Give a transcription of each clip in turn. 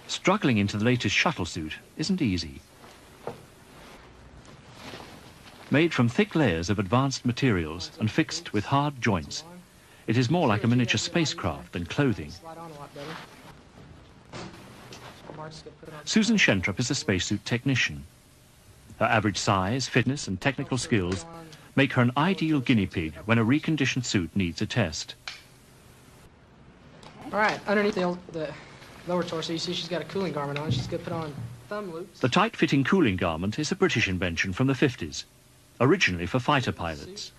Struggling into the latest shuttle suit isn't easy. Made from thick layers of advanced materials and fixed with hard joints, it is more like a miniature spacecraft than clothing. Susan Shentrup is a spacesuit technician. Her average size, fitness and technical skills make her an ideal guinea pig when a reconditioned suit needs a test. All right, underneath the lower torso, you see she's got a cooling garment on. She's going to put on thumb loops. The tight-fitting cooling garment is a British invention from the 50s, originally for fighter pilots.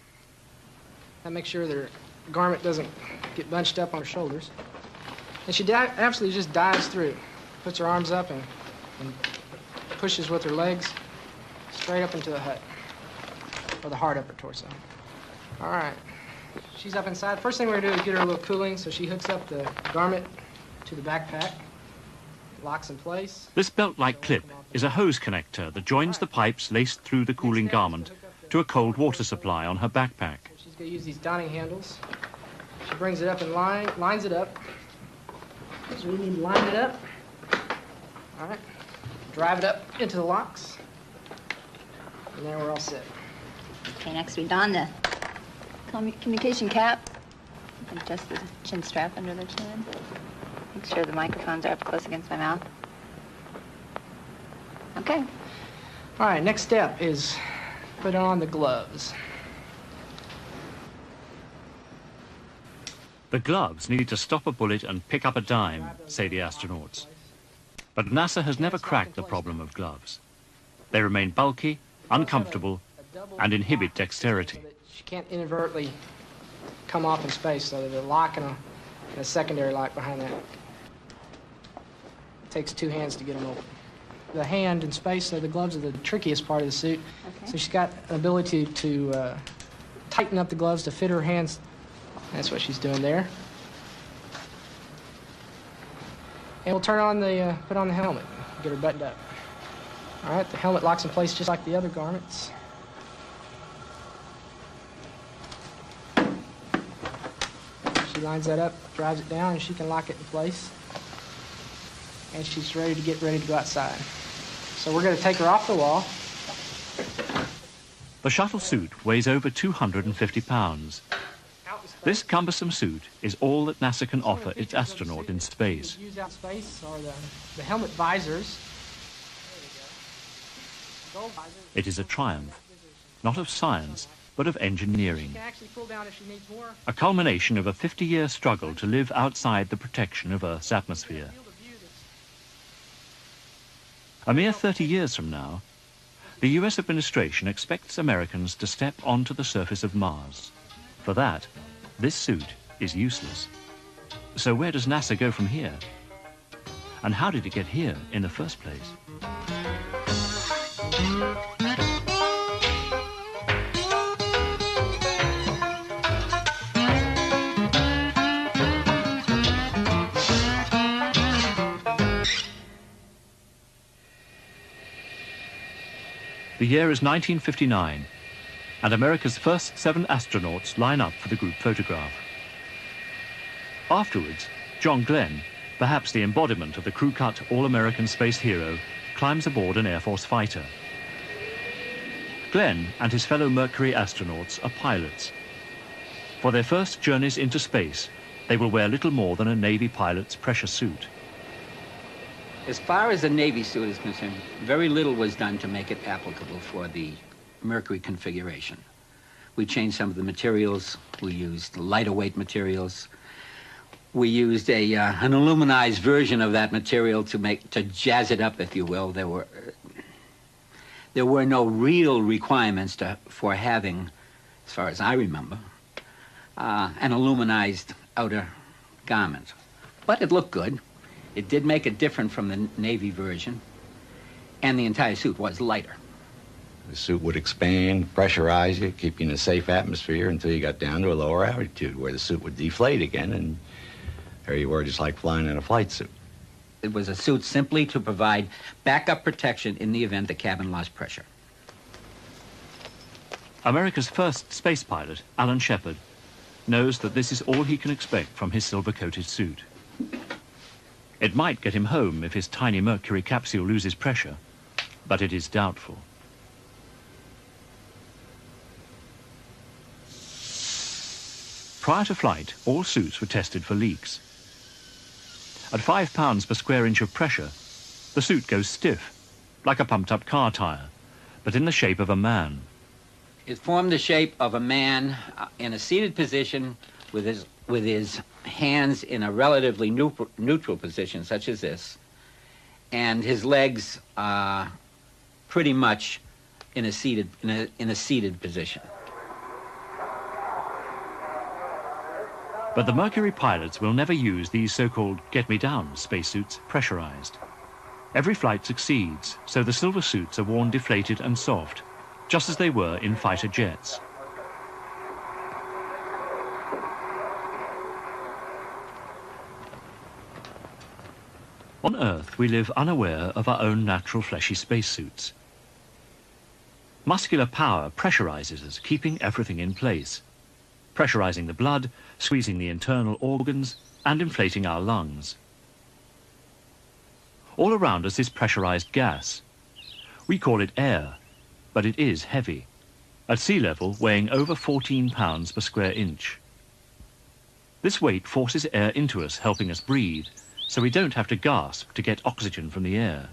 That makes sure their garment doesn't get bunched up on her shoulders. And she absolutely just dives through, puts her arms up and pushes with her legs straight up into the hut, or the hard upper torso. All right, she's up inside. First thing we're going to do is get her a little cooling, so she hooks up the garment to the backpack, locks in place. This belt-like clip is a hose connector that joins the pipes laced through the cooling garment to a cold water supply on her backpack. She's going to use these donning handles. She brings it up and lines it up. So we need to line it up. All right. Drive it up into the locks. And then we're all set. Okay, next we don the communication cap. Adjust the chin strap under the chin. Make sure the microphones are up close against my mouth. Okay. All right, next step is put on the gloves. The gloves need to stop a bullet and pick up a dime, say the astronauts. But NASA has never cracked the problem of gloves. They remain bulky, uncomfortable, and inhibit dexterity. She can't inadvertently come off in space, so there's a lock and a secondary lock behind that. It takes two hands to get them open. The hand in space, so the gloves are the trickiest part of the suit. Okay. So she's got an ability to tighten up the gloves to fit her hands. That's what she's doing there. And we'll turn on put on the helmet, get her buttoned up. All right, the helmet locks in place just like the other garments. She lines that up, drives it down, and she can lock it in place. And she's ready to go outside. So we're going to take her off the wall. The shuttle suit weighs over 250 pounds. This cumbersome suit is all that NASA can offer its astronaut in space. Use out space or the helmet visors. It is a triumph, not of science, but of engineering. A culmination of a 50-year struggle to live outside the protection of Earth's atmosphere. A mere 30 years from now, the US administration expects Americans to step onto the surface of Mars. For that, this suit is useless. So where does NASA go from here? And how did it get here in the first place? The year is 1959, and America's first 7 astronauts line up for the group photograph. Afterwards, John Glenn, perhaps the embodiment of the crew-cut all-American space hero, climbs aboard an Air Force fighter. Glenn and his fellow Mercury astronauts are pilots. For their first journeys into space, they will wear little more than a Navy pilot's pressure suit. As far as the Navy suit is concerned, very little was done to make it applicable for the Mercury configuration. We changed some of the materials. We used lighter weight materials. We used an aluminized version of that material to jazz it up, if you will. There were no real requirements for having, as far as I remember, an aluminized outer garment. But it looked good. It did make it different from the Navy version, and the entire suit was lighter. The suit would expand, pressurize you, keep you in a safe atmosphere until you got down to a lower altitude where the suit would deflate again, and there you were just like flying in a flight suit. It was a suit simply to provide backup protection in the event the cabin lost pressure. America's first space pilot, Alan Shepard, knows that this is all he can expect from his silver-coated suit. It might get him home if his tiny Mercury capsule loses pressure, but it is doubtful. Prior to flight, all suits were tested for leaks. At 5 pounds per square inch of pressure, the suit goes stiff, like a pumped-up car tire, but in the shape of a man. It formed the shape of a man in a seated position with his hands in a relatively neutral position, such as this, and his legs pretty much in a seated position. But the Mercury pilots will never use these so-called get-me-down spacesuits pressurized. Every flight succeeds, so the silver suits are worn deflated and soft, just as they were in fighter jets. On Earth, we live unaware of our own natural fleshy spacesuits. Muscular power pressurizes us, keeping everything in place, pressurizing the blood, squeezing the internal organs, and inflating our lungs. All around us is pressurized gas. We call it air, but it is heavy, at sea level weighing over 14 pounds per square inch. This weight forces air into us, helping us breathe, so we don't have to gasp to get oxygen from the air.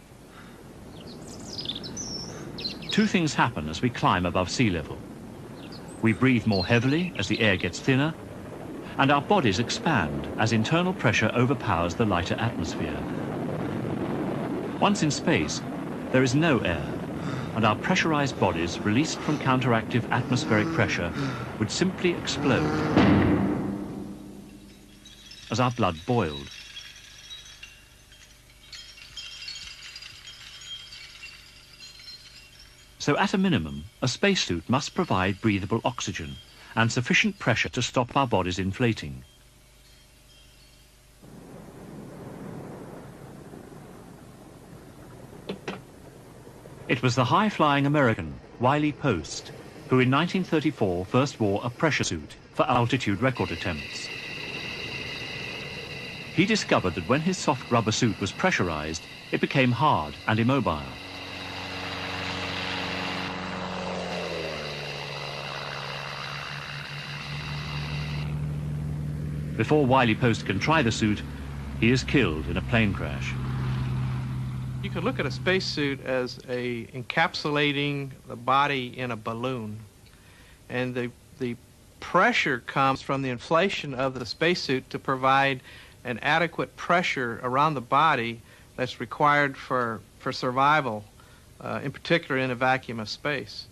Two things happen as we climb above sea level. We breathe more heavily as the air gets thinner, and our bodies expand as internal pressure overpowers the lighter atmosphere. Once in space, there is no air, and our pressurized bodies, released from counteractive atmospheric pressure, would simply explode as our blood boiled. So at a minimum, a spacesuit must provide breathable oxygen and sufficient pressure to stop our bodies inflating. It was the high-flying American, Wiley Post, who in 1934 first wore a pressure suit for altitude record attempts. He discovered that when his soft rubber suit was pressurized, it became hard and immobile. Before Wiley Post can try the suit, he is killed in a plane crash. You could look at a spacesuit as encapsulating the body in a balloon. And the pressure comes from the inflation of the spacesuit to provide an adequate pressure around the body that's required for survival, in particular in a vacuum of space.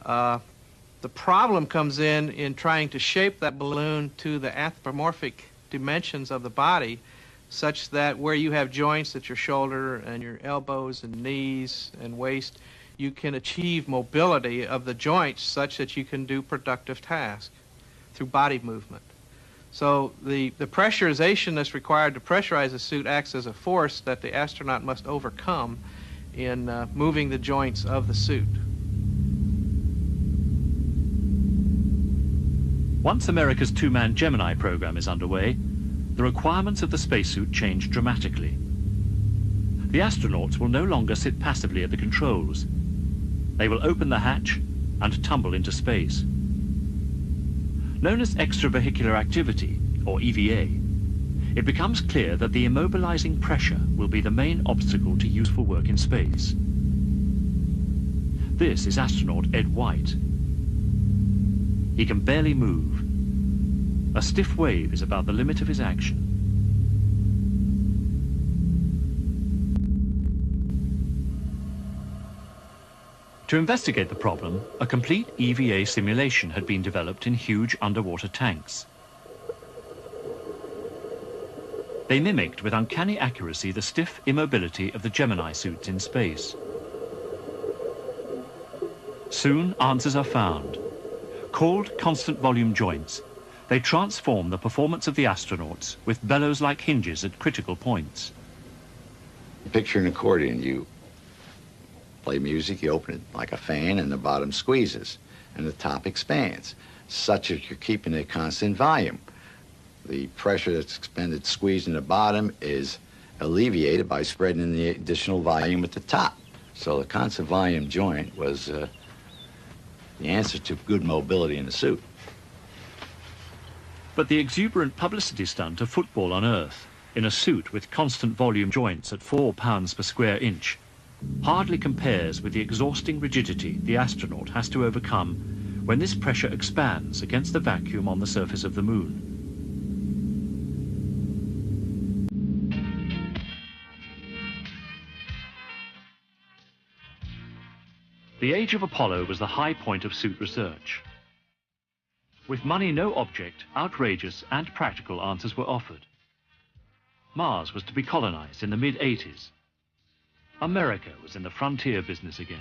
The problem comes in trying to shape that balloon to the anthropomorphic dimensions of the body, such that where you have joints at your shoulder and your elbows and knees and waist, you can achieve mobility of the joints such that you can do productive tasks through body movement. So the pressurization that's required to pressurize a suit acts as a force that the astronaut must overcome in moving the joints of the suit. Once America's two-man Gemini program is underway, the requirements of the spacesuit change dramatically. The astronauts will no longer sit passively at the controls. They will open the hatch and tumble into space. Known as extravehicular activity, or EVA, it becomes clear that the immobilizing pressure will be the main obstacle to useful work in space. This is astronaut Ed White. He can barely move. A stiff wave is about the limit of his action. To investigate the problem, a complete EVA simulation had been developed in huge underwater tanks. They mimicked with uncanny accuracy the stiff immobility of the Gemini suits in space. Soon, answers are found. Called constant volume joints, they transform the performance of the astronauts with bellows-like hinges at critical points. Picture an accordion. You play music, you open it like a fan, and the bottom squeezes, and the top expands, such that you're keeping a constant volume. The pressure that's expended squeezing the bottom is alleviated by spreading the additional volume at the top. So the constant volume joint was the answer to good mobility in the suit. But the exuberant publicity stunt of football on Earth, in a suit with constant volume joints at 4 pounds per square inch, hardly compares with the exhausting rigidity the astronaut has to overcome when this pressure expands against the vacuum on the surface of the moon. The age of Apollo was the high point of suit research. With money no object, outrageous and practical answers were offered. Mars was to be colonized in the mid-80s. America was in the frontier business again.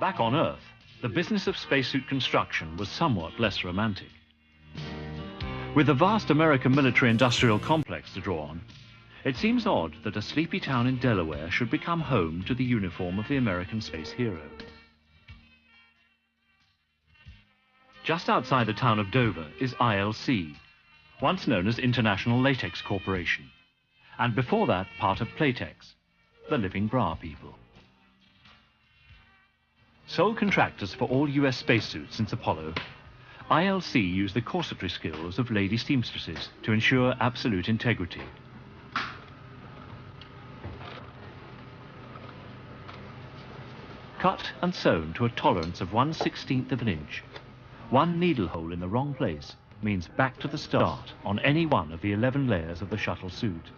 Back on Earth, the business of spacesuit construction was somewhat less romantic. With the vast American military-industrial complex to draw on, it seems odd that a sleepy town in Delaware should become home to the uniform of the American space hero. Just outside the town of Dover is ILC, once known as International Latex Corporation, and before that part of Playtex, the living bra people. Sole contractors for all US spacesuits since Apollo, ILC used the corsetry skills of lady seamstresses to ensure absolute integrity. Cut and sewn to a tolerance of 1/16 of an inch, one needle hole in the wrong place means back to the start on any one of the 11 layers of the shuttle suit.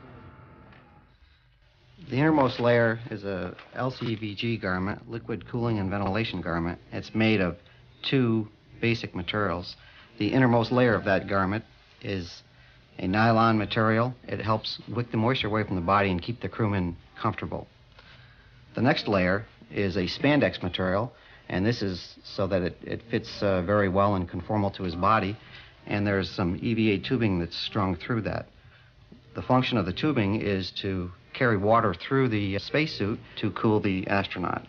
The innermost layer is a LCVG garment, liquid cooling and ventilation garment. It's made of two basic materials. The innermost layer of that garment is a nylon material. It helps wick the moisture away from the body and keep the crewman comfortable. The next layer is a spandex material, and this is so that it fits very well and conformal to his body, and there's some EVA tubing that's strung through that. The function of the tubing is to carry water through the spacesuit to cool the astronaut.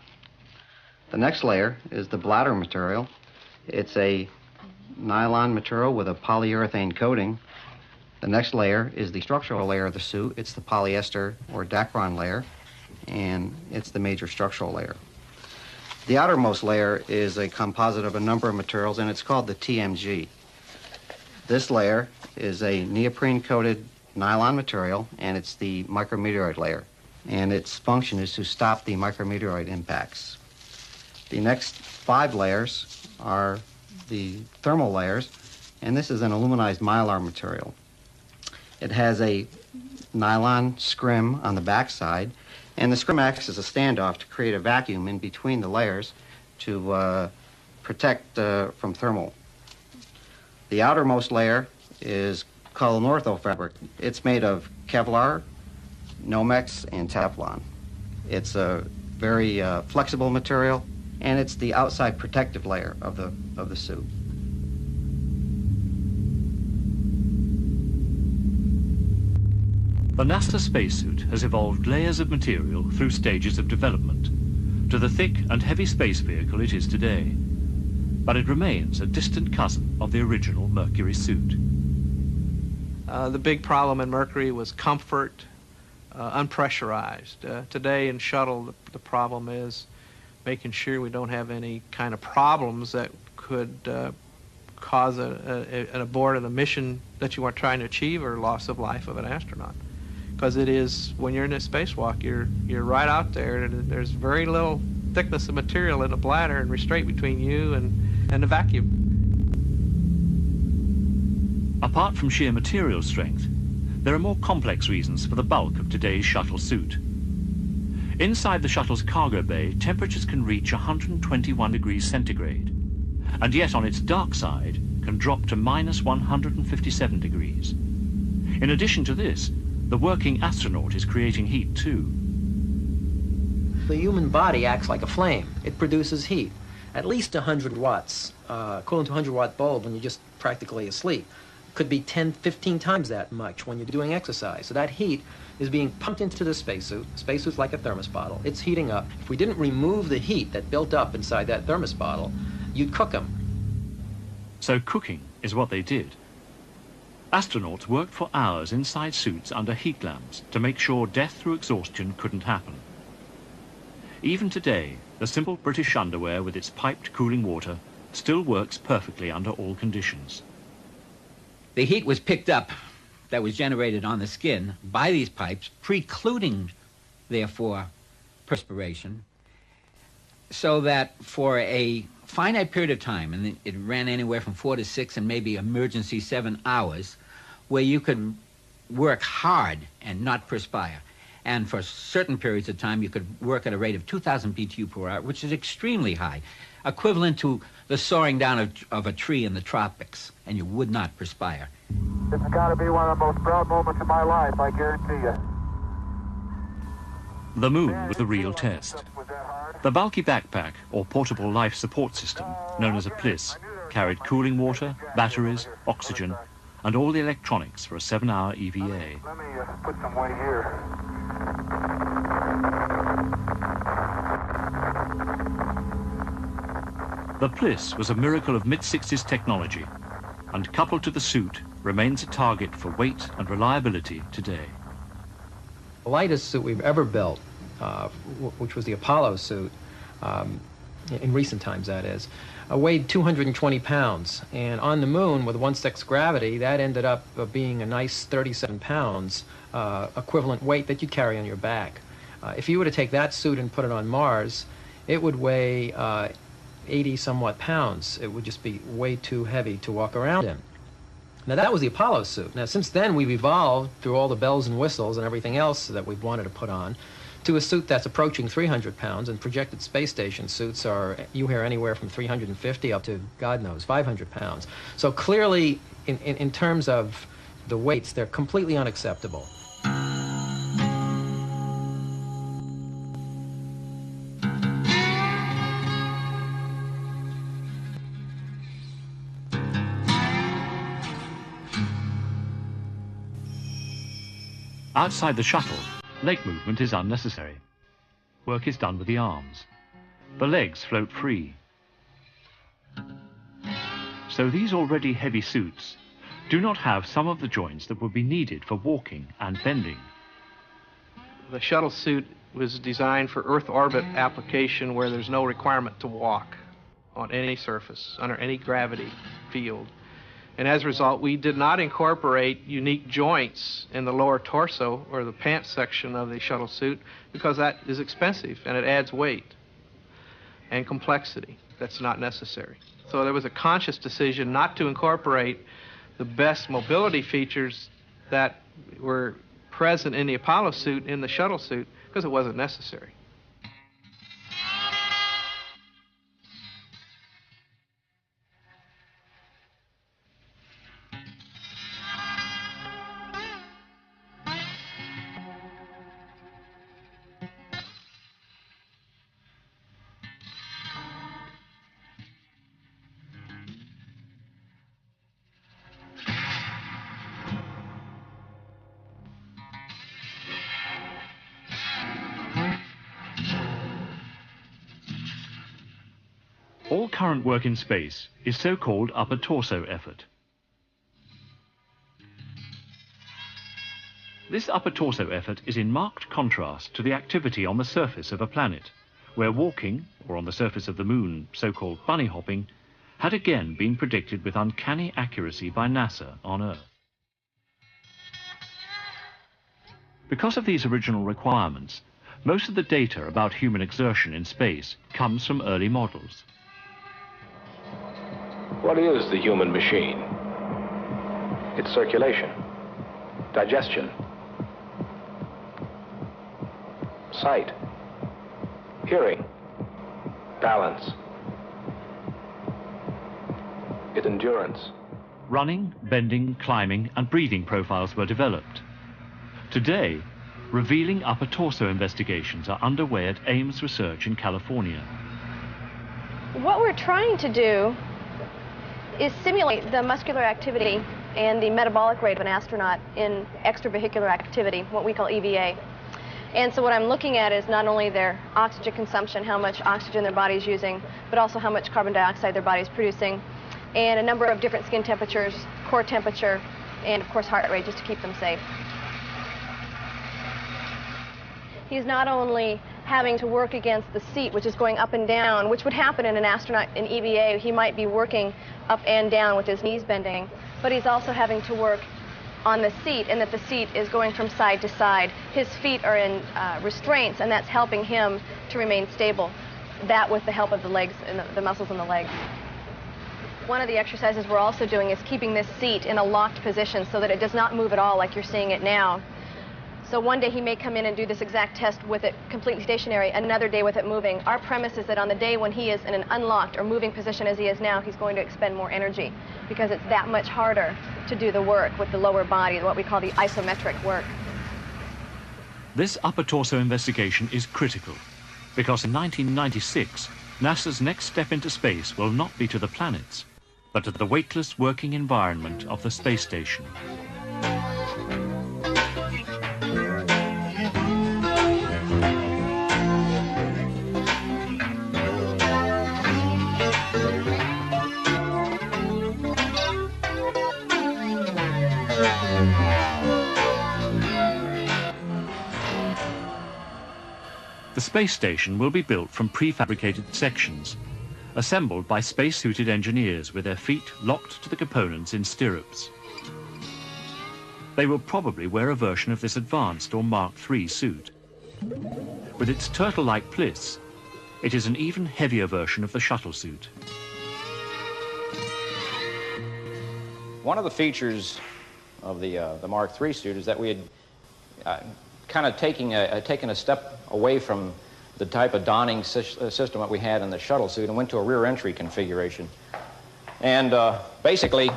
The next layer is the bladder material. It's a nylon material with a polyurethane coating. The next layer is the structural layer of the suit. It's the polyester or Dacron layer, and it's the major structural layer. The outermost layer is a composite of a number of materials, and it's called the TMG. This layer is a neoprene-coated nylon material, and it's the micrometeoroid layer, and its function is to stop the micrometeoroid impacts. The next 5 layers are the thermal layers, and this is an aluminized mylar material. It has a nylon scrim on the backside, and the scrim acts as a standoff to create a vacuum in between the layers to protect from thermal. The outermost layer is called an ortho fabric. It's made of Kevlar, Nomex, and Teflon. It's a very flexible material, and it's the outside protective layer of the suit. The NASA spacesuit has evolved layers of material through stages of development to the thick and heavy space vehicle it is today. But it remains a distant cousin of the original Mercury suit. The big problem in Mercury was comfort, unpressurized. Today in shuttle, the problem is making sure we don't have any kind of problems that could cause an abort of the mission that you are trying to achieve or loss of life of an astronaut. Because it is, when you're in a spacewalk, you're right out there, and there's very little thickness of material in the bladder and restraint between you and the vacuum. Apart from sheer material strength, there are more complex reasons for the bulk of today's shuttle suit. Inside the shuttle's cargo bay, temperatures can reach 121 degrees centigrade, and yet on its dark side can drop to minus 157 degrees. In addition to this, the working astronaut is creating heat too. The human body acts like a flame. It produces heat, at least 100 watts, equivalent to a 100-watt bulb when you're just practically asleep. Could be 10, 15 times that much when you're doing exercise. So that heat is being pumped into the spacesuit. The spacesuit's like a thermos bottle. It's heating up. If we didn't remove the heat that built up inside that thermos bottle, you'd cook them. So cooking is what they did. Astronauts worked for hours inside suits under heat lamps to make sure death through exhaustion couldn't happen. Even today, the simple British underwear with its piped cooling water still works perfectly under all conditions. The heat was picked up that was generated on the skin by these pipes, precluding, therefore, perspiration, so that for a finite period of time, and it ran anywhere from 4 to 6 and maybe emergency 7 hours, where you could work hard and not perspire. And for certain periods of time, you could work at a rate of 2,000 BTU per hour, which is extremely high, equivalent to the soaring down of a tree in the tropics, and you would not perspire. This has got to be one of the most proud moments of my life, I guarantee you. The moon was the real test. The bulky backpack, or portable life support system, known as a PLIS, carried cooling water, batteries, oxygen, and all the electronics for a 7-hour EVA. Let me put some weight here. The PLIS was a miracle of mid-60s technology, and coupled to the suit, remains a target for weight and reliability today. The lightest suit we've ever built, which was the Apollo suit, in recent times that is, weighed 220 pounds. And on the moon, with 1/6 gravity, that ended up being a nice 37 pounds equivalent weight that you carry on your back. If you were to take that suit and put it on Mars, it would weigh 80-somewhat pounds. It would just be way too heavy to walk around in. Now, that was the Apollo suit. Now, since then, we've evolved through all the bells and whistles and everything else that we've wanted to put on to a suit that's approaching 300 pounds, and projected space station suits are, you hear, anywhere from 350 up to, God knows, 500 pounds. So clearly, in terms of the weights, they're completely unacceptable. Outside the shuttle, leg movement is unnecessary. Work is done with the arms. The legs float free. So these already heavy suits do not have some of the joints that would be needed for walking and bending. The shuttle suit was designed for Earth orbit application where there's no requirement to walk on any surface, under any gravity field. And as a result, we did not incorporate unique joints in the lower torso or the pants section of the shuttle suit because that is expensive and it adds weight and complexity that's not necessary. So there was a conscious decision not to incorporate the best mobility features that were present in the Apollo suit in the shuttle suit because it wasn't necessary. All current work in space is so-called upper torso effort. This upper torso effort is in marked contrast to the activity on the surface of a planet, where walking, or on the surface of the moon, so-called bunny hopping, had again been predicted with uncanny accuracy by NASA on Earth. Because of these original requirements, most of the data about human exertion in space comes from early models. What is the human machine? It's circulation, digestion, sight, hearing, balance, its endurance. Running, bending, climbing, and breathing profiles were developed. Today, revealing upper torso investigations are underway at Ames Research in California. What we're trying to do is simulate the muscular activity and the metabolic rate of an astronaut in extravehicular activity, what we call EVA. And so what I'm looking at is not only their oxygen consumption, how much oxygen their body is using, but also how much carbon dioxide their body is producing, and a number of different skin temperatures, core temperature, and of course heart rate, just to keep them safe. He's not only having to work against the seat, which is going up and down, which would happen in an astronaut in EVA. He might be working up and down with his knees bending, but he's also having to work on the seat, and that the seat is going from side to side. His feet are in restraints, and that's helping him to remain stable. That with the help of the legs and the muscles in the legs. One of the exercises we're also doing is keeping this seat in a locked position so that it does not move at all like you're seeing it now. So one day he may come in and do this exact test with it completely stationary, another day with it moving. Our premise is that on the day when he is in an unlocked or moving position as he is now, he's going to expend more energy because it's that much harder to do the work with the lower body, what we call the isometric work. This upper torso investigation is critical because in 1996, NASA's next step into space will not be to the planets, but to the weightless working environment of the space station. The space station will be built from prefabricated sections, assembled by space-suited engineers with their feet locked to the components in stirrups. They will probably wear a version of this advanced or Mark III suit. With its turtle-like plis, it is an even heavier version of the shuttle suit. One of the features of the Mark III suit is that we had kind of taken a step away from the type of donning system that we had in the shuttle suit and went to a rear entry configuration. And basically,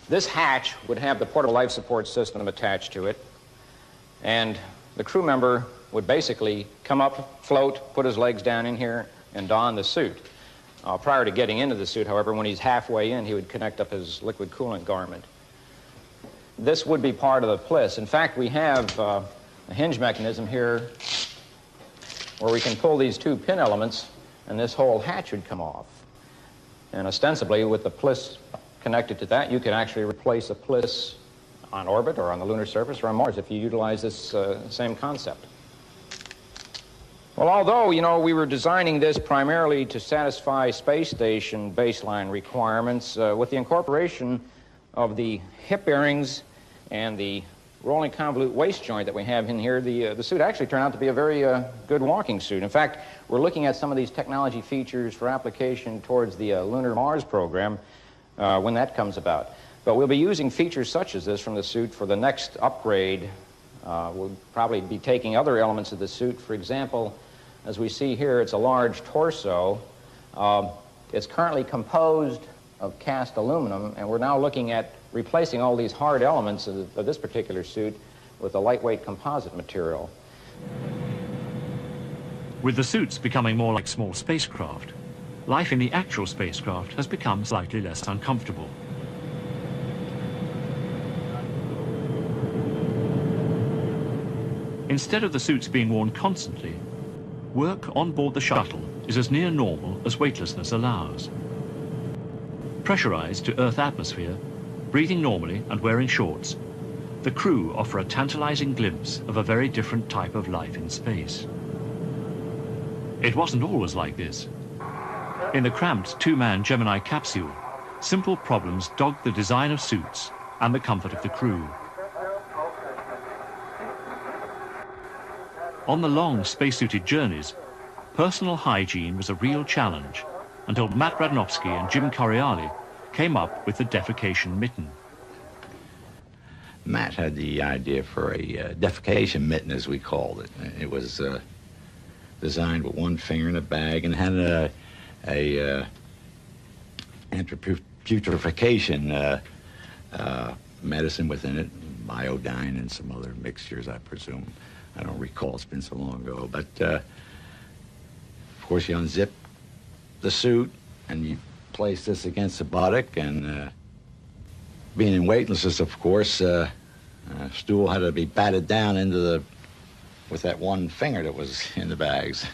this hatch would have the portable life support system attached to it, and the crew member would basically come up, float, put his legs down in here, and don the suit. Prior to getting into the suit, however, when he's halfway in, he would connect up his liquid coolant garment. This would be part of the plis. In fact, we have a hinge mechanism here where we can pull these two pin elements and this whole hatch would come off. And ostensibly, with the plis connected to that, you can actually replace a plis on orbit or on the lunar surface or on Mars if you utilize this same concept. Well, although, you know, we were designing this primarily to satisfy space station baseline requirements, with the incorporation of the hip bearings and the rolling convolute waist joint that we have in here, the suit actually turned out to be a very good walking suit. In fact, we're looking at some of these technology features for application towards the Lunar Mars program when that comes about. But we'll be using features such as this from the suit for the next upgrade. We'll probably be taking other elements of the suit. For example, as we see here, it's a large torso. It's currently composed of cast aluminum, and we're now looking at replacing all these hard elements of this particular suit with a lightweight composite material. With the suits becoming more like small spacecraft, life in the actual spacecraft has become slightly less uncomfortable. Instead of the suits being worn constantly, work on board the shuttle is as near normal as weightlessness allows. Pressurized to Earth atmosphere, breathing normally and wearing shorts, the crew offer a tantalizing glimpse of a very different type of life in space. It wasn't always like this. In the cramped two-man Gemini capsule, simple problems dogged the design of suits and the comfort of the crew. On the long spacesuited journeys, personal hygiene was a real challenge until Matt Radnofsky and Jim Coriali came up with the defecation mitten. Matt had the idea for a defecation mitten, as we called it. It was designed with one finger in a bag and had a anti-putrefaction medicine within it, iodine and some other mixtures, I presume. I don't recall, it's been so long ago. But, of course, you unzip the suit and you place this against the buttock, and being in weightlessness, of course, stool had to be batted down into with that one finger that was in the bags.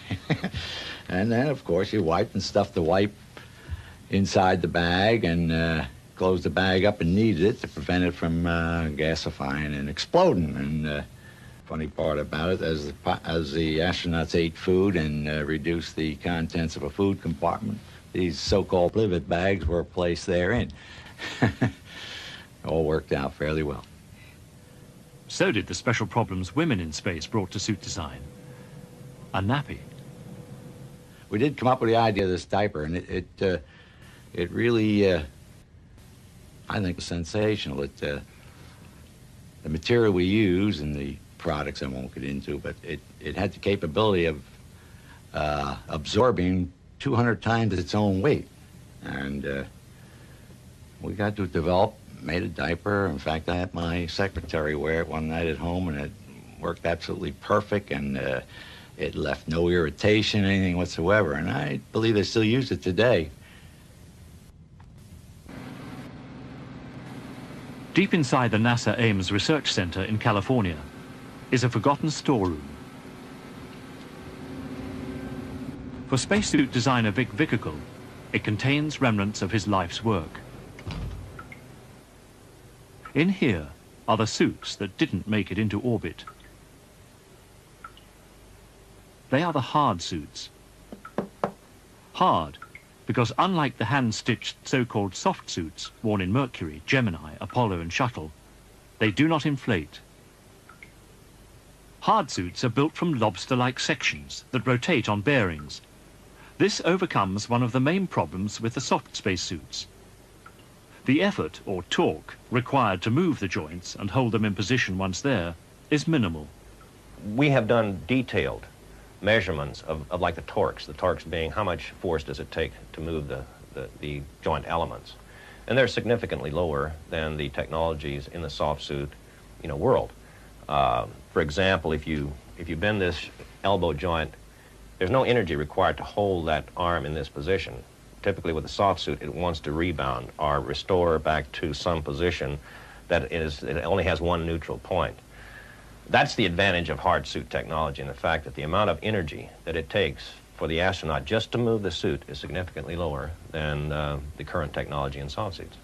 And then, of course, you wipe and stuff the wipe inside the bag and close the bag up and kneaded it to prevent it from gasifying and exploding. And funny part about it, as the astronauts ate food and reduced the contents of a food compartment, these so-called livid bags were placed therein. All worked out fairly well. So did the special problems women in space brought to suit design. A nappy. We did come up with the idea of this diaper, and it really, I think, was sensational. The material we use and the products I won't get into, but it had the capability of absorbing 200 times its own weight. And we got to develop, made a diaper. In fact, I had my secretary wear it one night at home, and it worked absolutely perfect, and it left no irritation, anything whatsoever. And I believe they still use it today. Deep inside the NASA Ames Research Center in California is a forgotten storeroom. For spacesuit designer Vic Vickickel, it contains remnants of his life's work. In here are the suits that didn't make it into orbit. They are the hard suits. Hard because unlike the hand-stitched so-called soft suits worn in Mercury, Gemini, Apollo and Shuttle, they do not inflate. Hard suits are built from lobster-like sections that rotate on bearings. This overcomes one of the main problems with the soft spacesuits. The effort, or torque, required to move the joints and hold them in position once there is minimal. We have done detailed measurements of like the torques being how much force does it take to move the joint elements. And they're significantly lower than the technologies in the soft suit, world. For example, if you bend this elbow joint, there's no energy required to hold that arm in this position. Typically with a soft suit, it wants to rebound or restore back to some position that it only has one neutral point. That's the advantage of hard suit technology, and the fact that the amount of energy that it takes for the astronaut just to move the suit is significantly lower than the current technology in soft suits.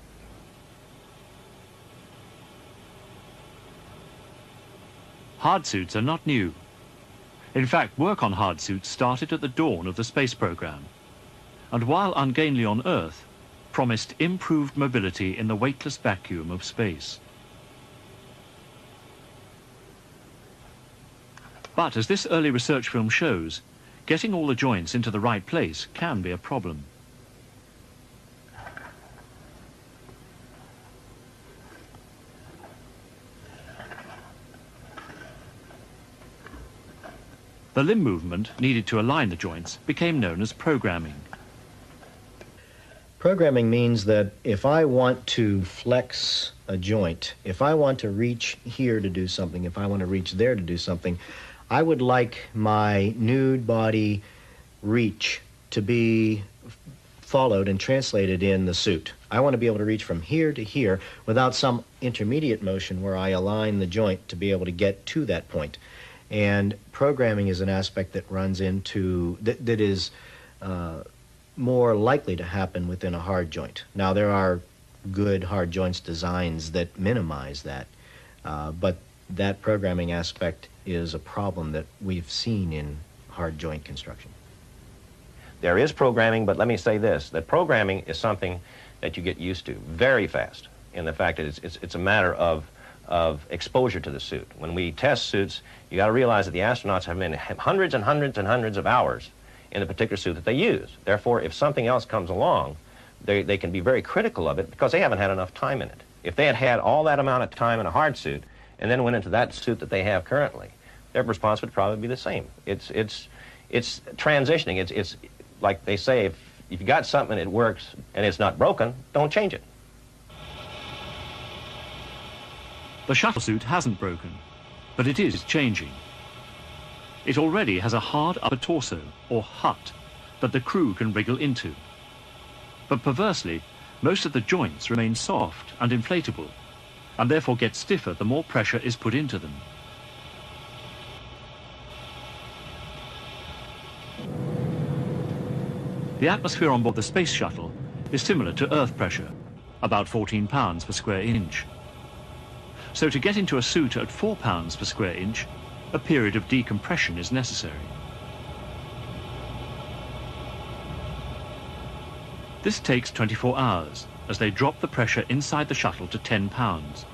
Hard suits are not new. In fact, work on hard suits started at the dawn of the space program, and while ungainly on Earth, promised improved mobility in the weightless vacuum of space. But as this early research film shows, getting all the joints into the right place can be a problem. The limb movement needed to align the joints became known as programming. Programming means that if I want to flex a joint, if I want to reach here to do something, if I want to reach there to do something, I would like my nude body reach to be followed and translated in the suit. I want to be able to reach from here to here without some intermediate motion where I align the joint to be able to get to that point. And programming is an aspect that runs into, that is more likely to happen within a hard joint. Now, there are good hard joints designs that minimize that, but that programming aspect is a problem that we've seen in hard joint construction. There is programming, but let me say this, that programming is something that you get used to very fast, in the fact that it's a matter of exposure to the suit. When we test suits, you got to realize that the astronauts have been hundreds and hundreds and hundreds of hours in the particular suit that they use. Therefore, if something else comes along, they can be very critical of it because they haven't had enough time in it. If they had had all that amount of time in a hard suit and then went into that suit that they have currently, their response would probably be the same. It's transitioning. It's like they say, if you got something and it works and it's not broken, don't change it. The shuttle suit hasn't broken, but it is changing. It already has a hard upper torso, or hut, that the crew can wriggle into. But perversely, most of the joints remain soft and inflatable, and therefore get stiffer the more pressure is put into them. The atmosphere on board the space shuttle is similar to Earth pressure, about 14 pounds per square inch. So to get into a suit at 4 pounds per square inch, a period of decompression is necessary. This takes 24 hours as they drop the pressure inside the shuttle to 10 pounds,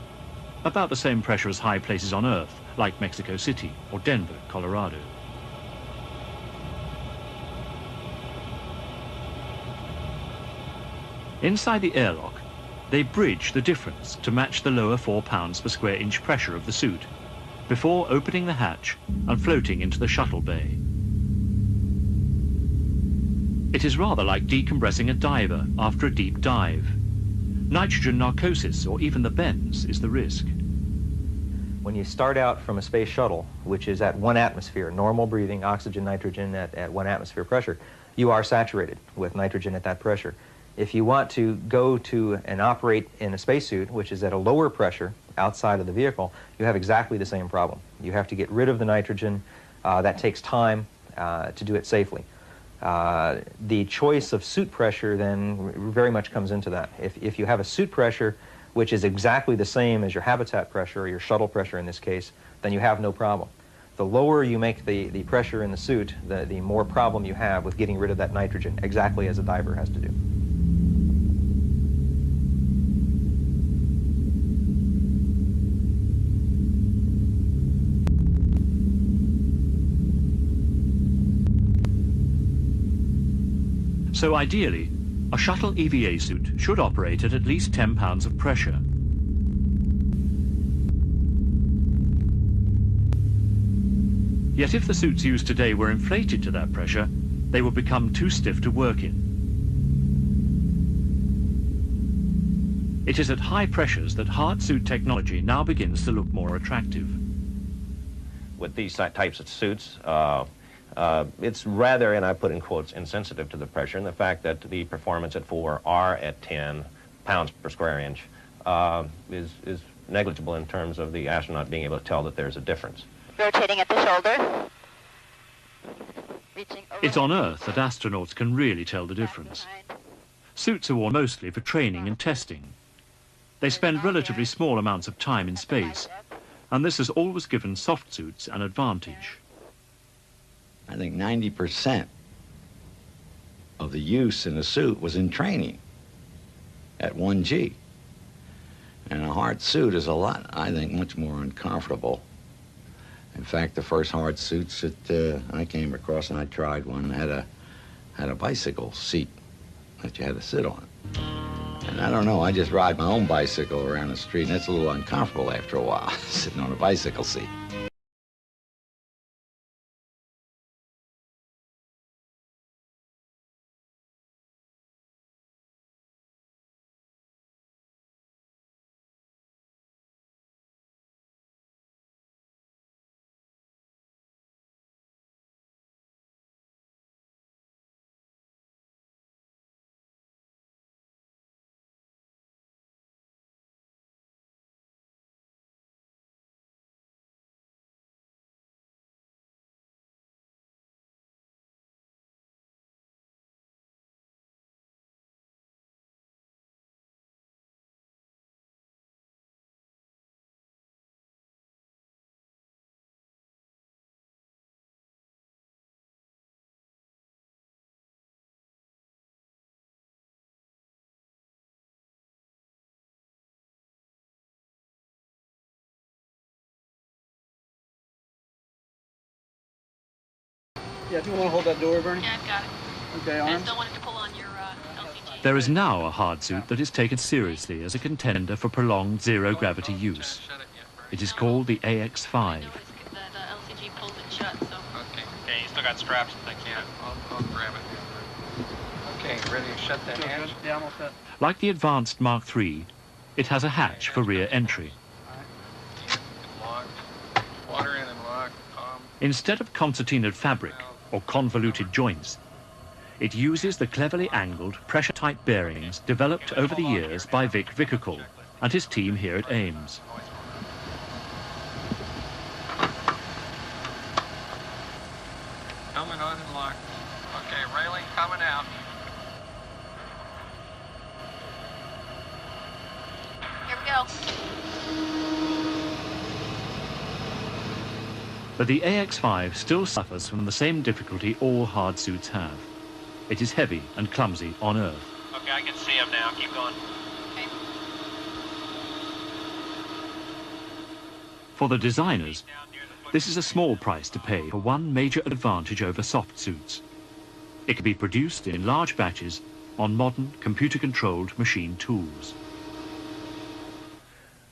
about the same pressure as high places on Earth, like Mexico City or Denver, Colorado. Inside the airlock, they bridge the difference to match the lower 4 pounds per square inch pressure of the suit, before opening the hatch and floating into the shuttle bay. It is rather like decompressing a diver after a deep dive. Nitrogen narcosis, or even the bends, is the risk. When you start out from a space shuttle, which is at 1 atmosphere, normal breathing, oxygen, nitrogen at 1 atmosphere pressure, you are saturated with nitrogen at that pressure. If you want to go to and operate in a spacesuit, which is at a lower pressure outside of the vehicle, you have exactly the same problem. You have to get rid of the nitrogen. That takes time to do it safely. The choice of suit pressure then very much comes into that. If you have a suit pressure which is exactly the same as your habitat pressure, or your shuttle pressure in this case, then you have no problem. The lower you make the pressure in the suit, the more problem you have with getting rid of that nitrogen, exactly as a diver has to do. So ideally, a shuttle EVA suit should operate at least 10 pounds of pressure. Yet if the suits used today were inflated to that pressure, they would become too stiff to work in. It is at high pressures that hard suit technology now begins to look more attractive. With these types of suits, it's rather, and I put in quotes, insensitive to the pressure, and the fact that the performance at 4 are at 10 pounds per square inch is negligible in terms of the astronaut being able to tell that there's a difference. Rotating at the shoulder. It's on Earth that astronauts can really tell the difference. Suits are worn mostly for training and testing. They spend relatively small amounts of time in space, and this has always given soft suits an advantage. I think 90% of the use in a suit was in training at 1G. And a hard suit is a lot, I think, much more uncomfortable. In fact, the first hard suits that I came across, and I tried one, had a bicycle seat that you had to sit on. And I don't know, I just ride my own bicycle around the street, and it's a little uncomfortable after a while, sitting on a bicycle seat. Yeah, if you want to hold that door, Bernie. Yeah, I've got it. Okay, I arms. still wanted to pull on your LCG. There is now a hard suit that is taken seriously as a contender for prolonged zero-gravity use. It is called the AX-5. The LCG pulls it shut, so. Okay, you still got straps, but I can't. I'll grab it. Okay, ready to shut that hatch? Yeah, almost set. Like the advanced Mark III, it has a hatch for rear entry. Lock. Water in and lock. Instead of concertinaed fabric or convoluted joints, it uses the cleverly angled, pressure-tight bearings developed over the years by Vic Vickercall and his team here at Ames. Coming on and locked. Okay, railing coming out. Here we go. But the AX-5 still suffers from the same difficulty all hard suits have. It is heavy and clumsy on Earth. Okay, I can see him now. Keep going. Okay. For the designers, this is a small price to pay for one major advantage over soft suits. It can be produced in large batches on modern computer-controlled machine tools.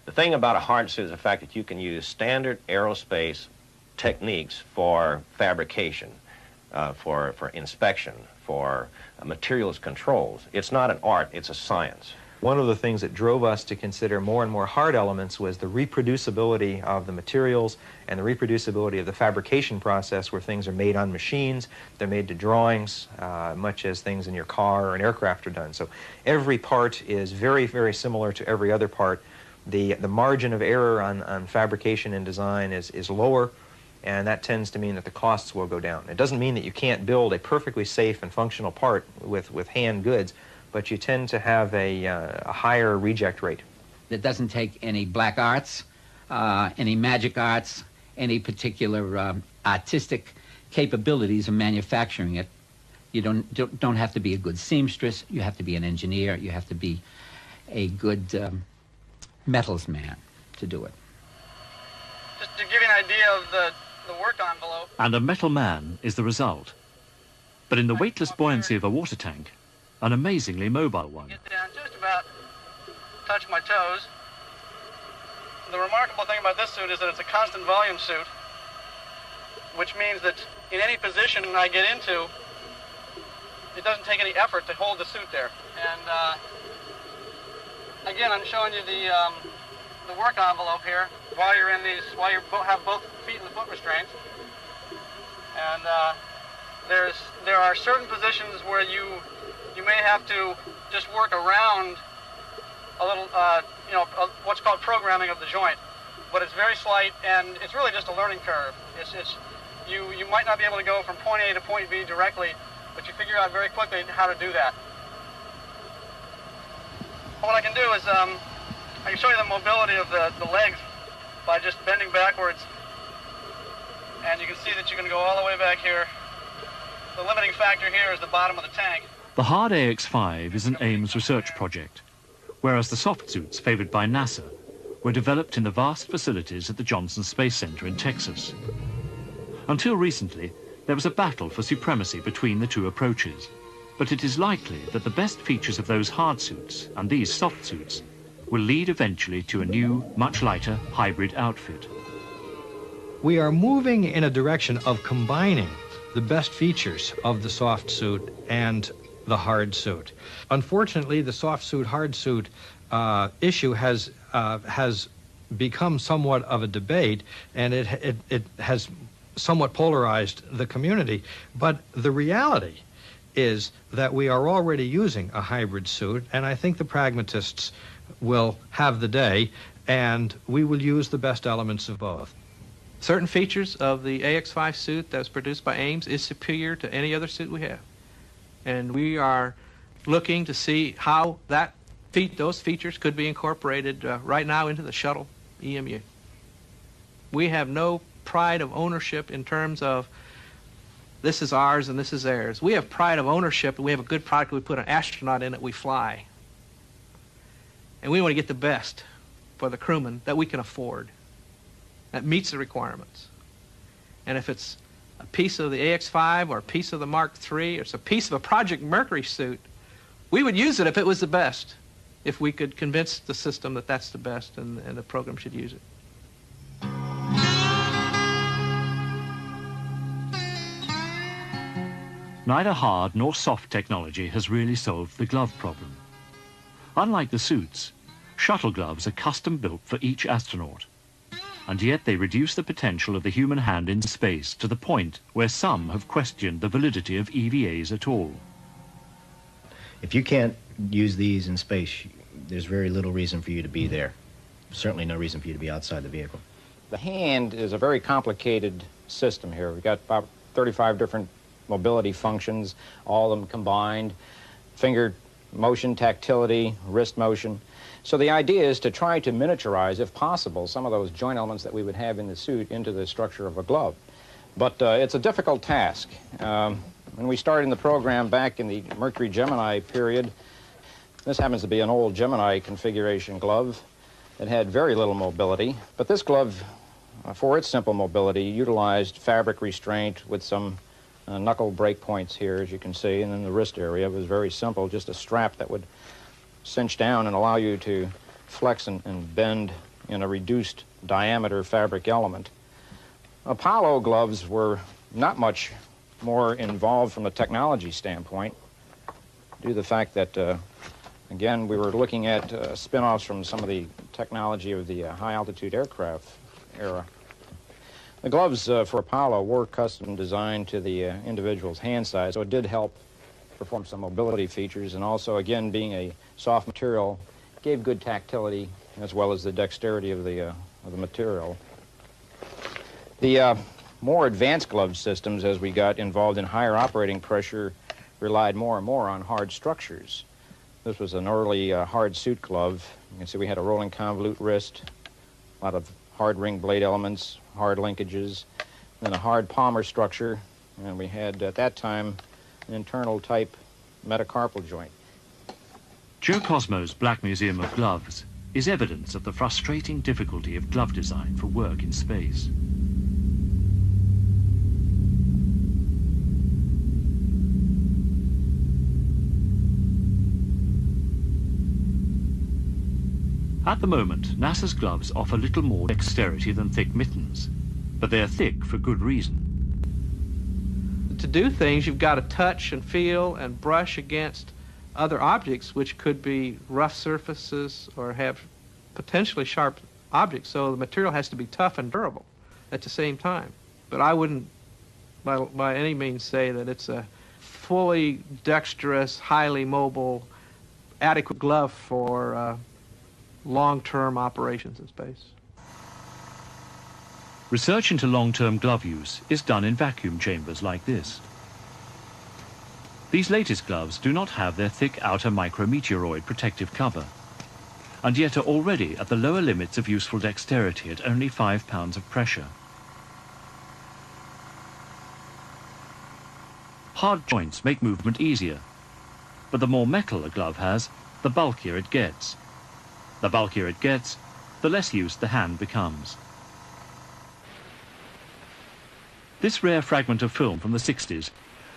The thing about a hard suit is the fact that you can use standard aerospace techniques for fabrication, for inspection, for materials controls. It's not an art, it's a science. One of the things that drove us to consider more and more hard elements was the reproducibility of the materials and the reproducibility of the fabrication process, where things are made on machines, they're made to drawings, much as things in your car or an aircraft are done. So every part is very, very similar to every other part. The margin of error on fabrication and design is lower, and that tends to mean that the costs will go down. It doesn't mean that you can't build a perfectly safe and functional part with hand goods, but you tend to have a higher reject rate. It doesn't take any black arts, any magic arts, any particular artistic capabilities of manufacturing it. You don't have to be a good seamstress. You have to be an engineer. You have to be a good metals man to do it. Just to give you an idea of the work envelope. And a metal man is the result. But in the weightless buoyancy of a water tank, an amazingly mobile one. Get down just about touch my toes. The remarkable thing about this suit is that it's a constant volume suit, which means that in any position I get into, it doesn't take any effort to hold the suit there. And again, I'm showing you the work envelope here while you're in these, while you have both feet in the foot restraints. And there are certain positions where you may have to just work around a little, what's called programming of the joint. But it's very slight, and it's really just a learning curve. You might not be able to go from point A to point B directly, but you figure out very quickly how to do that. What I can do is I can show you the mobility of the legs by just bending backwards, and you can see that you can go all the way back here. The limiting factor here is the bottom of the tank. The hard AX-5 is an Ames research project, whereas the soft suits favoured by NASA were developed in the vast facilities at the Johnson Space Center in Texas. Until recently, there was a battle for supremacy between the two approaches, but it is likely that the best features of those hard suits and these soft suits will lead eventually to a new, much lighter hybrid outfit. We are moving in a direction of combining the best features of the soft suit and the hard suit. Unfortunately, the soft suit, hard suit issue has become somewhat of a debate, and it has somewhat polarized the community. But the reality is that we are already using a hybrid suit, and I think the pragmatists will have the day, and we will use the best elements of both. Certain features of the AX-5 suit that was produced by Ames is superior to any other suit we have. And we are looking to see how those features could be incorporated right now into the shuttle EMU. We have no pride of ownership in terms of this is ours and this is theirs. We have pride of ownership, and we have a good product. We put an astronaut in it, we fly. And we want to get the best for the crewmen that we can afford, that meets the requirements. And if it's a piece of the AX-5 or a piece of the Mark III, or it's a piece of a Project Mercury suit, we would use it if it was the best, if we could convince the system that that's the best and the program should use it. Neither hard nor soft technology has really solved the glove problem. Unlike the suits, shuttle gloves are custom built for each astronaut. And yet they reduce the potential of the human hand in space to the point where some have questioned the validity of EVAs at all. If you can't use these in space, there's very little reason for you to be there. Certainly no reason for you to be outside the vehicle. The hand is a very complicated system here. We've got about 35 different mobility functions, all of them combined, finger motion, tactility, wrist motion. So the idea is to try to miniaturize, if possible, some of those joint elements that we would have in the suit into the structure of a glove. But it's a difficult task. When we started in the program back in the Mercury Gemini period, this happens to be an old Gemini configuration glove. It had very little mobility, but this glove, for its simple mobility, utilized fabric restraint with some knuckle break points here, as you can see, and then the wrist area was very simple, just a strap that would cinch down and allow you to flex and bend in a reduced diameter fabric element. Apollo gloves were not much more involved from a technology standpoint, due to the fact that, again, we were looking at spin-offs from some of the technology of the high-altitude aircraft era. The gloves for Apollo were custom designed to the individual's hand size, so it did help perform some mobility features, and also, again, being a soft material, gave good tactility as well as the dexterity of the material. The more advanced glove systems, as we got involved in higher operating pressure, relied more and more on hard structures. This was an early hard suit glove. You can see we had a rolling convolute wrist, a lot of hard ring blade elements, hard linkages, then a hard palmar structure, and we had, at that time, an internal type metacarpal joint. Joe Cosmo's Black Museum of Gloves is evidence of the frustrating difficulty of glove design for work in space. At the moment, NASA's gloves offer little more dexterity than thick mittens, but they're thick for good reason. To do things, you've got to touch and feel and brush against other objects, which could be rough surfaces or have potentially sharp objects, so the material has to be tough and durable at the same time. But I wouldn't by any means say that it's a fully dexterous, highly mobile, adequate glove for long-term operations in space. Research into long-term glove use is done in vacuum chambers like this. These latest gloves do not have their thick outer micrometeoroid protective cover, and yet are already at the lower limits of useful dexterity at only 5 pounds of pressure. Hard joints make movement easier, but the more metal a glove has, the bulkier it gets. The bulkier it gets, the less use the hand becomes. This rare fragment of film from the 60s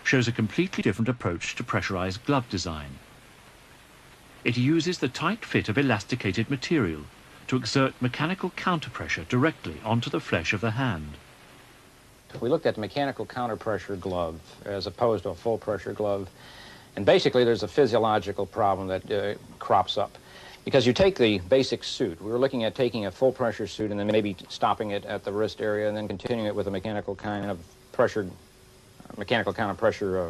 shows a completely different approach to pressurized glove design. It uses the tight fit of elasticated material to exert mechanical counterpressure directly onto the flesh of the hand. We looked at the mechanical counterpressure glove as opposed to a full pressure glove, and basically there's a physiological problem that crops up. Because you take the basic suit, we were looking at taking a full pressure suit and then maybe stopping it at the wrist area and then continuing it with a mechanical kind of pressure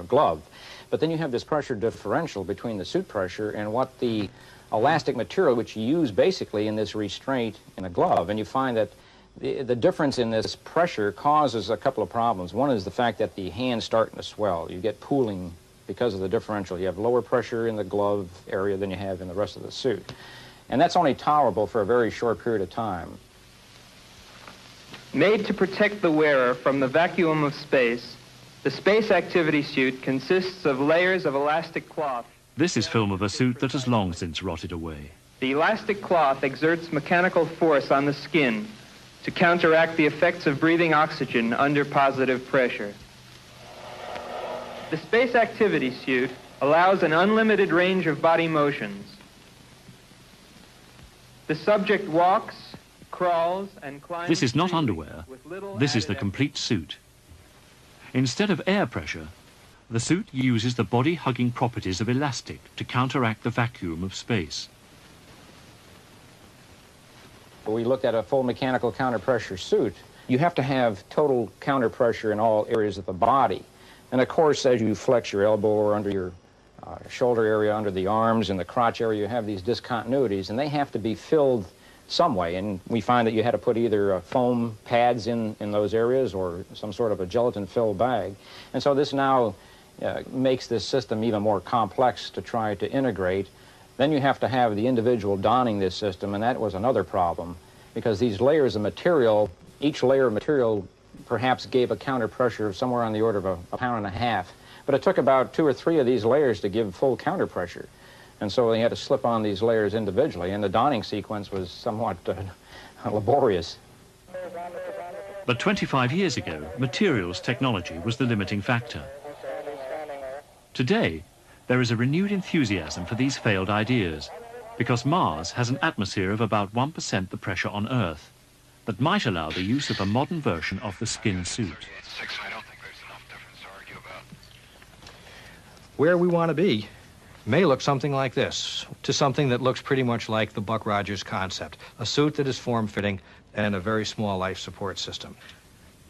glove. But then you have this pressure differential between the suit pressure and what the elastic material which you use basically in this restraint in a glove. And you find that the difference in this pressure causes a couple of problems. One is the fact that the hand's starting to swell. You get pooling because of the differential. You have lower pressure in the glove area than you have in the rest of the suit. And that's only tolerable for a very short period of time. Made to protect the wearer from the vacuum of space, the space activity suit consists of layers of elastic cloth. This is film of a suit that has long since rotted away. The elastic cloth exerts mechanical force on the skin to counteract the effects of breathing oxygen under positive pressure. The space activity suit allows an unlimited range of body motions. The subject walks, crawls, and climbs. This is not freely underwear. with little This is added the complete suit. Instead of air pressure, the suit uses the body-hugging properties of elastic to counteract the vacuum of space. We looked at a full mechanical counter-pressure suit. You have to have total counter-pressure in all areas of the body. And of course, as you flex your elbow or under your shoulder area, under the arms, and the crotch area, you have these discontinuities, and they have to be filled some way. And we find that you had to put either foam pads in those areas or some sort of a gelatin-filled bag. And so this now makes this system even more complex to try to integrate. Then you have to have the individual donning this system, and that was another problem, because these layers of material, each layer of material perhaps gave a counter pressure of somewhere on the order of a pound and a half. But it took about 2 or 3 of these layers to give full counter pressure. And so they had to slip on these layers individually, and the donning sequence was somewhat laborious. But 25 years ago, materials technology was the limiting factor. Today, there is a renewed enthusiasm for these failed ideas, because Mars has an atmosphere of about 1% the pressure on Earth, that might allow the use of a modern version of the skin suit. Where we want to be may look something like this, to something that looks pretty much like the Buck Rogers concept, a suit that is form-fitting and a very small life support system.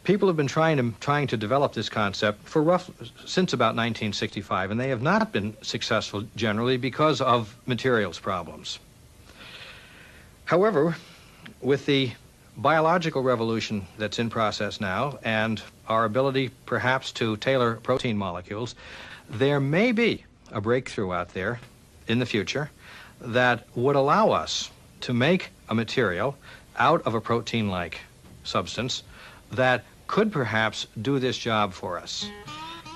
People have been trying to develop this concept since about 1965, and they have not been successful generally because of materials problems. However, with the biological revolution that's in process now and our ability perhaps to tailor protein molecules, there may be a breakthrough out there in the future that would allow us to make a material out of a protein-like substance that could perhaps do this job for us.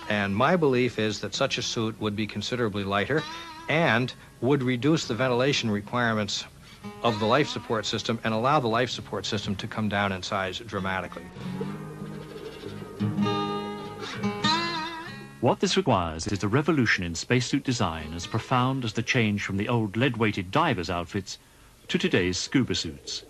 And my belief is that such a suit would be considerably lighter and would reduce the ventilation requirements of the life support system and allow the life support system to come down in size dramatically. What this requires is a revolution in spacesuit design as profound as the change from the old lead-weighted divers' outfits to today's scuba suits.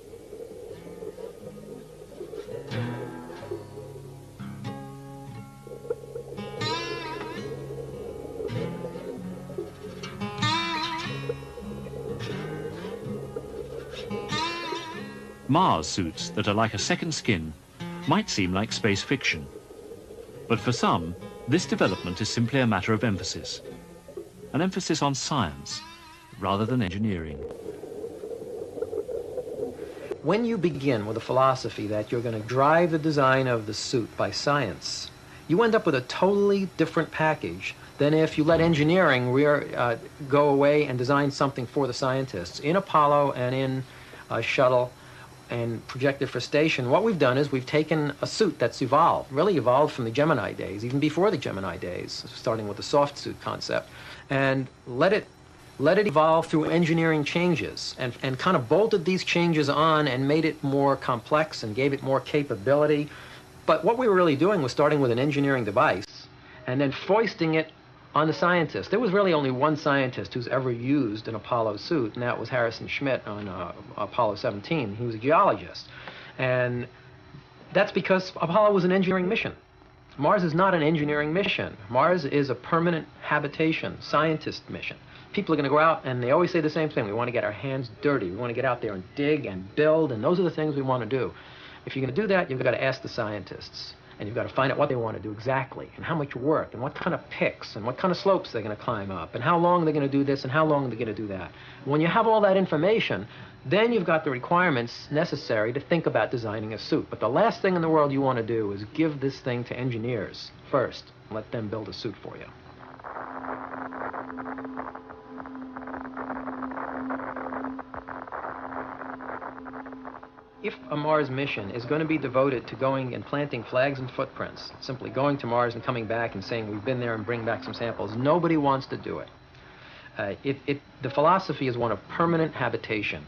Mars suits that are like a second skin might seem like space fiction. But for some, this development is simply a matter of emphasis. An emphasis on science rather than engineering. When you begin with a philosophy that you're going to drive the design of the suit by science, you end up with a totally different package than if you let engineering go away and design something for the scientists. In Apollo and in Shuttle and projected for station, what we've done is we've taken a suit that's really evolved from the Gemini days, even before the Gemini days, starting with the soft suit concept, and let it evolve through engineering changes and kind of bolted these changes on and made it more complex and gave it more capability. But what we were really doing was starting with an engineering device and then foisting it on the scientists. There was really only one scientist who's ever used an Apollo suit, and that was Harrison Schmitt on Apollo 17. He was a geologist. And that's because Apollo was an engineering mission. Mars is not an engineering mission. Mars is a permanent habitation, scientist mission. People are going to go out, and they always say the same thing. We want to get our hands dirty. We want to get out there and dig and build, and those are the things we want to do. If you're going to do that, you've got to ask the scientists. And you've got to find out what they want to do exactly, and how much work, and what kind of picks, and what kind of slopes they're going to climb up, and how long they're going to do this, and how long they're going to do that. When you have all that information, then you've got the requirements necessary to think about designing a suit. But the last thing in the world you want to do is give this thing to engineers first. Let them build a suit for you. If a Mars mission is going to be devoted to going and planting flags and footprints, simply going to Mars and coming back and saying we've been there and bring back some samples, nobody wants to do it. The philosophy is one of permanent habitation.